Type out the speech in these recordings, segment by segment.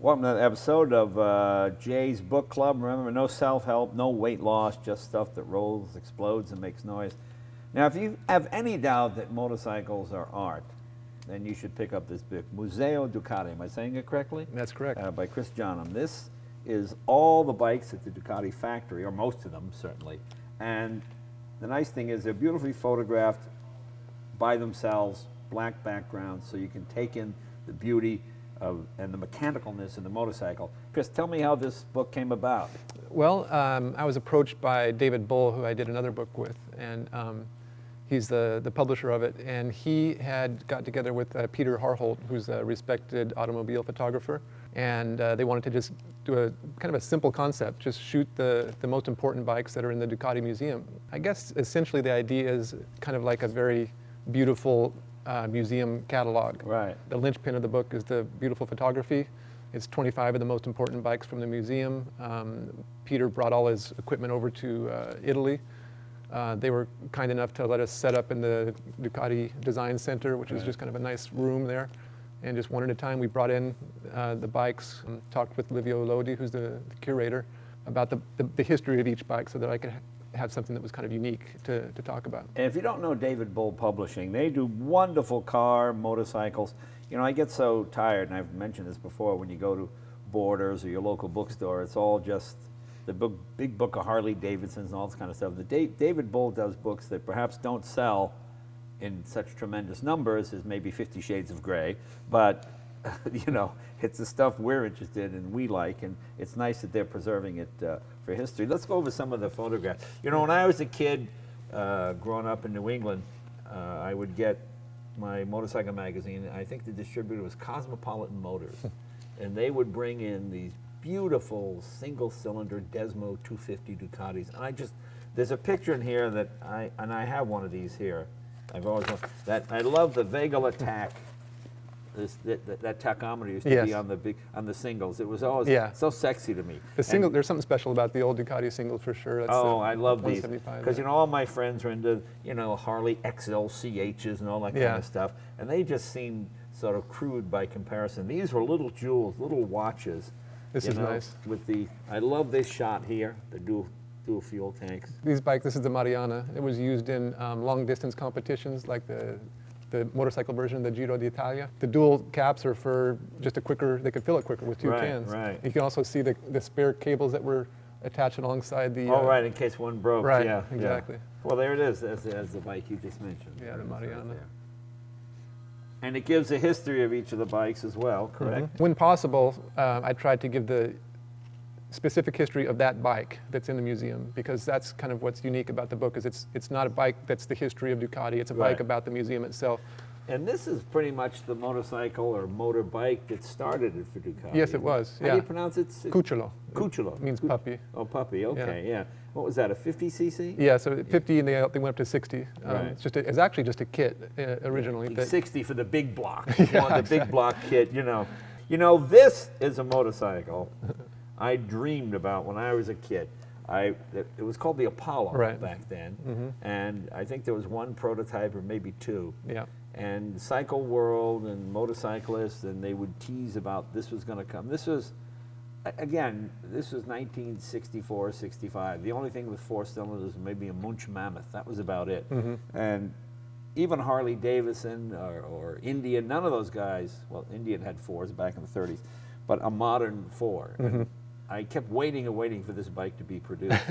Welcome to another episode of Jay's Book Club. Remember, no self-help, no weight loss, just stuff that rolls, explodes, and makes noise. Now, if you have any doubt that motorcycles are art, then you should pick up this book, Museo Ducati. Am I saying it correctly? That's correct. By Chris Jonnum. This is all the bikes at the Ducati factory, or most of them, certainly. And the nice thing is they're beautifully photographed by themselves, black backgrounds, so you can take in the beauty and the mechanicalness in the motorcycle. Chris, tell me how this book came about. Well, I was approached by David Bull, who I did another book with, and he's the publisher of it, and he had got together with Peter Harholdt, who's a respected automobile photographer, and they wanted to just do a kind of a simple concept, just shoot the most important bikes that are in the Ducati Museum. I guess essentially the idea is kind of like a very beautiful museum catalog. Right. The linchpin of the book is the beautiful photography. It's 25 of the most important bikes from the museum. Peter brought all his equipment over to Italy. They were kind enough to let us set up in the Ducati Design Center, which is just kind of a nice room there. And just one at a time, we brought in the bikes, talked with Livio Lodi, who's the curator, about the history of each bike so that I could have something that was kind of unique to talk about. And if you don't know David Bull Publishing, they do wonderful motorcycles. You know, I get so tired, and I've mentioned this before, when you go to Borders or your local bookstore, it's all just the big book of Harley Davidsons and all this kind of stuff. David Bull does books that perhaps don't sell in such tremendous numbers as maybe 50 Shades of Grey, but you know, it's the stuff we're interested in and we like, and it's nice that they're preserving it for history. Let's go over some of the photographs. You know, when I was a kid growing up in New England, I would get my motorcycle magazine. I think the distributor was Cosmopolitan Motors, and they would bring in these beautiful single-cylinder Desmo 250 Ducatis. And there's a picture in here that I have one of these here. I've always loved that. I love the Vegal Attack. That tachometer used to be on the singles. It was always so sexy to me. There's something special about the old Ducati single for sure. That's I love these because you know all my friends are into Harley XL CHs and all that kind of stuff, and they just seem sort of crude by comparison. These were little jewels, little watches. This is nice. I love this shot here, the dual fuel tanks. This is the Mariana. It was used in long distance competitions like the motorcycle version of the Giro d'Italia. The dual caps are for just they could fill it quicker with two cans. Right. You can also see the spare cables that were attached alongside the... right, in case one broke. Right, yeah, exactly. Yeah. Well, there it is, as the bike you just mentioned. Yeah, the Mariana. Right, and it gives a history of each of the bikes as well, correct? Mm-hmm. When possible, I tried to give the specific history of that bike that's in the museum, because that's kind of what's unique about the book. Is it's not a bike that's the history of Ducati. It's a bike about the museum itself. And this is pretty much the motorcycle or motorbike that started it for Ducati. Yes, it was. How do you pronounce it? Cucciolo. Cucciolo. It means puppy. Oh, puppy. Okay, yeah. What was that? A 50 cc? Yeah, so 50, and they went up to 60. It's actually just a kit originally. 60 for the big block. Yeah, the big block kit. You know, this is a motorcycle I dreamed about when I was a kid. It was called the Apollo back then, and I think there was one prototype or maybe two. Yeah. And Cycle World and motorcyclists, and they would tease about this was going to come. This was 1964, 65. The only thing with 4 cylinders was maybe a Munch Mammoth. That was about it. And even Harley Davidson or Indian, none of those guys, well, Indian had 4s back in the 30s, but a modern 4. I kept waiting and waiting for this bike to be produced.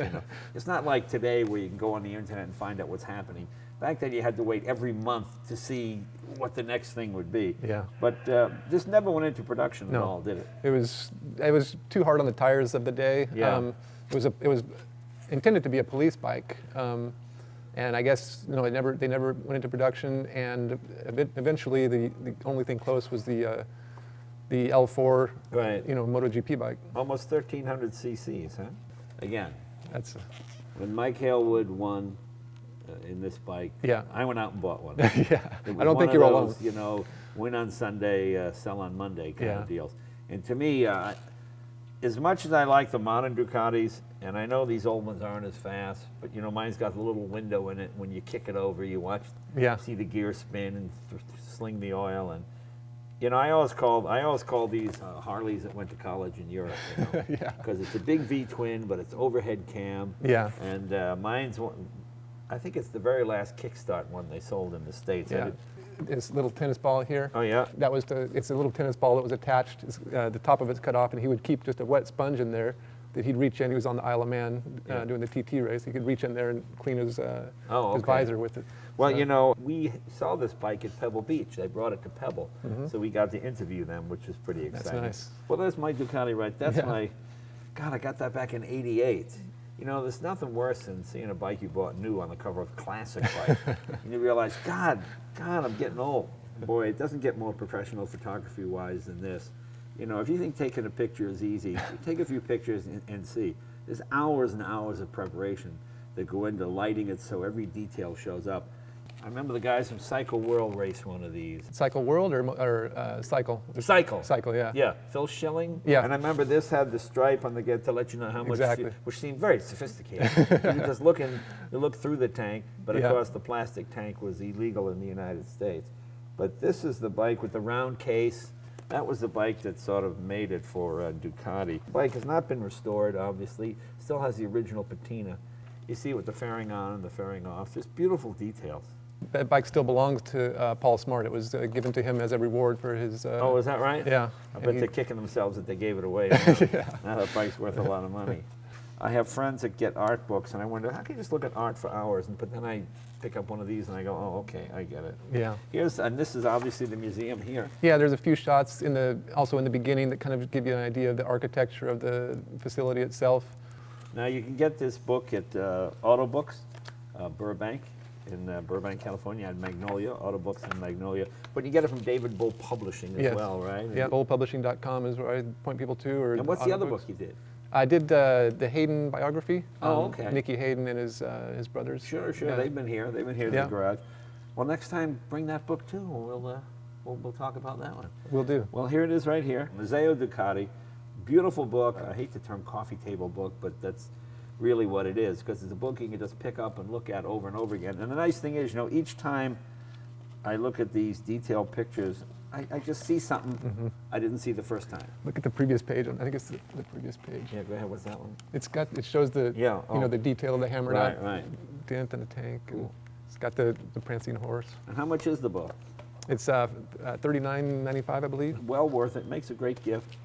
It's not like today where you can go on the internet and find out what's happening. Back then you had to wait every month to see what the next thing would be. Yeah. But this never went into production at all, did it? It was too hard on the tires of the day. Yeah. It was intended to be a police bike. And I guess they never went into production, and eventually the only thing close was the L4, MotoGP bike. Almost 1,300 cc's, huh? Again, when Mike Halewood won in this bike, I went out and bought one. I don't think you're alone. Win on Sunday, sell on Monday kind of deals. And to me, as much as I like the modern Ducatis, and I know these old ones aren't as fast, but mine's got a little window in it. When you kick it over, you see the gear spin and sling the oil, and You know, I always call these Harleys that went to college in Europe, you know, Yeah. because it's a big V twin, but it's overhead cam. Yeah. And mine's one. I think it's the very last Kickstart one they sold in the States. Yeah. This little tennis ball here. Oh yeah. That was it's a little tennis ball that was attached. The top of it's cut off, and he would keep just a wet sponge in there that he'd reach in. He was on the Isle of Man doing the TT race. He could reach in there and clean his visor with it. Well, So- you know, we saw this bike at Pebble Beach. They brought it to Pebble, so we got to interview them, which is pretty exciting. nice. Well, there's my Ducati right. That's Yeah. my. God, I got that back in '88. You know, there's nothing worse than seeing a bike you bought new on the cover of Classic Bike, and you realize, God, I'm getting old. Boy, it doesn't get more professional photography-wise than this. You know, if you think taking a picture is easy, take a few pictures and see. There's hours and hours of preparation that go into lighting it so every detail shows up. I remember the guys from Cycle World raced one of these. Cycle World or Cycle? Cycle. Cycle, yeah. Yeah, Phil Schilling. Yeah. And I remember this had the stripe on the get to let you know how much, Exactly. which seemed very sophisticated. You could just look through the tank, but of Yeah. course the plastic tank was illegal in the United States. But this is the bike with the round case. That was the bike that sort of made it for Ducati. The bike has not been restored, obviously. Still has the original patina. You see it with the fairing on and the fairing off. Just beautiful details. That bike still belongs to Paul Smart. It was given to him as a reward for his. Oh, is that right? Yeah. I And bet he- they're kicking themselves that they gave it away. Now that bike's worth a lot of money. I have friends that get art books, and I wonder, how can you just look at art for hours? But then I pick up one of these, and I go, oh, okay, I get it. Yeah. And this is obviously the museum here. Yeah, there's a few shots also in the beginning that kind of give you an idea of the architecture of the facility itself. Now you can get this book at Auto Books, Burbank, in Burbank, California, at Magnolia, Auto Books in Magnolia. But you get it from David Bull Publishing as Yes. well, right? Yeah, bullpublishing.com is where I point people to. Or And what's the other Auto book Books. you did? I did the Hayden biography. Oh, okay. Nicky Hayden and his brothers. Sure. Yeah. They've been here. They've been here in Yeah. the garage. Well, next time, bring that book too. We'll talk about that one. Will do. Well, here it is right here. Museo Ducati. Beautiful book. I hate the term coffee table book, but that's really what it is, because it's a book you can just pick up and look at over and over again. And the nice thing is, you know, each time I look at these detailed pictures, I just see something I didn't see the first time. Look at the previous page. I think it's the previous page. Yeah, go ahead. What's that one? It shows the Yeah, the detail of the hammered Right, out right. dent in the tank. And it's got the prancing horse. And how much is the book? It's $39.95, I believe. Well worth it. Makes a great gift.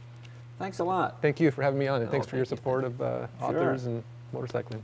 Thanks a lot. Thank you for having me on, and thanks for your thank you. support of authors and motorcycling.